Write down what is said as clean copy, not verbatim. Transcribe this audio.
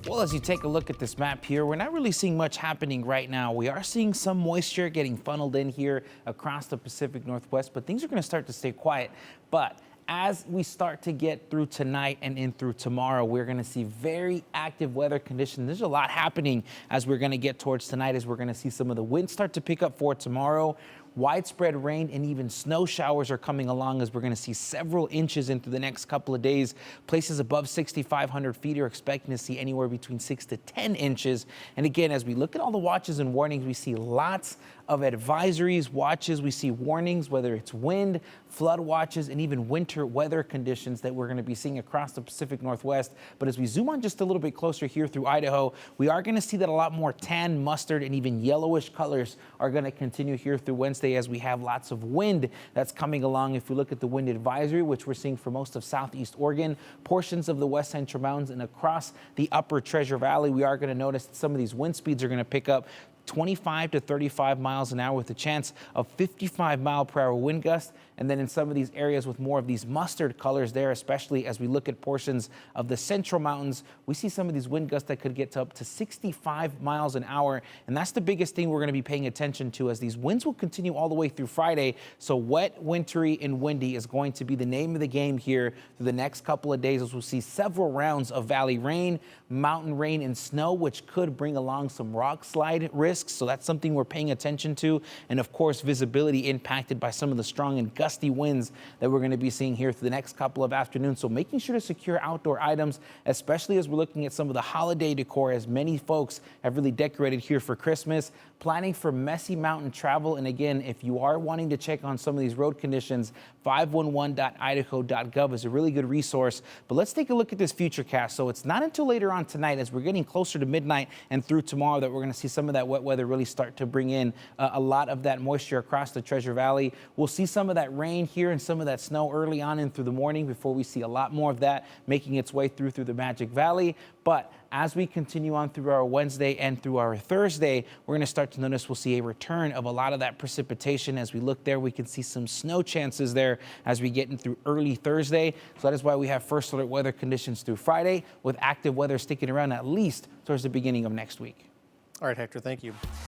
Well, as you take a look at this map here, we're not really seeing much happening right now. We are seeing some moisture getting funneled in here across the Pacific Northwest, but things are going to start to stay quiet. But as we start to get through tonight and in through tomorrow, we're going to see very active weather conditions. There's a lot happening as we're going to get towards tonight, as we're going to see some of the winds start to pick up for tomorrow. Widespread rain and even snow showers are coming along, as we're going to see several inches into the next couple of days. Places above 6,500 feet are expecting to see anywhere between 6 to 10 inches. And again, as we look at all the watches and warnings, we see lots of advisories, watches. We see warnings, whether it's wind, flood watches, and even winter weather conditions that we're going to be seeing across the Pacific Northwest. But as we zoom on just a little bit closer here through Idaho, we are going to see that a lot more tan, mustard, and even yellowish colors are going to continue here through Wednesday, as we have lots of wind that's coming along. If we look at the wind advisory, which we're seeing for most of southeast Oregon, portions of the west central mountains, and across the upper Treasure Valley, we are going to notice that some of these wind speeds are going to pick up 25 to 35 miles an hour with a chance of 55-mile-per-hour wind gusts. And then in some of these areas with more of these mustard colors there, especially as we look at portions of the central mountains, we see some of these wind gusts that could get to up to 65 miles an hour. And that's the biggest thing we're going to be paying attention to, as these winds will continue all the way through Friday. So wet, wintry, and windy is going to be the name of the game here through the next couple of days, as we'll see several rounds of valley rain, mountain rain, and snow, which could bring along some rock slide risks. So that's something we're paying attention to. And of course, visibility impacted by some of the strong and gusty winds that we're going to be seeing here for the next couple of afternoons. So making sure to secure outdoor items, especially as we're looking at some of the holiday decor, as many folks have really decorated here for Christmas, planning for messy mountain travel. And again, if you are wanting to check on some of these road conditions, 511.idaho.gov is a really good resource. But let's take a look at this futurecast. So it's not until later on tonight, as we're getting closer to midnight and through tomorrow, that we're going to see some of that wet weather really start to bring in a lot of that moisture across the Treasure Valley. We'll see some of that rain here and some of that snow early on in through the morning, before we see a lot more of that making its way through the Magic Valley. But as we continue on through our Wednesday and through our Thursday, we're going to start to notice we'll see a return of a lot of that precipitation. As we look there, we can see some snow chances there as we get in through early Thursday. So that is why we have first alert weather conditions through Friday, with active weather sticking around at least towards the beginning of next week. All right, Hector, thank you.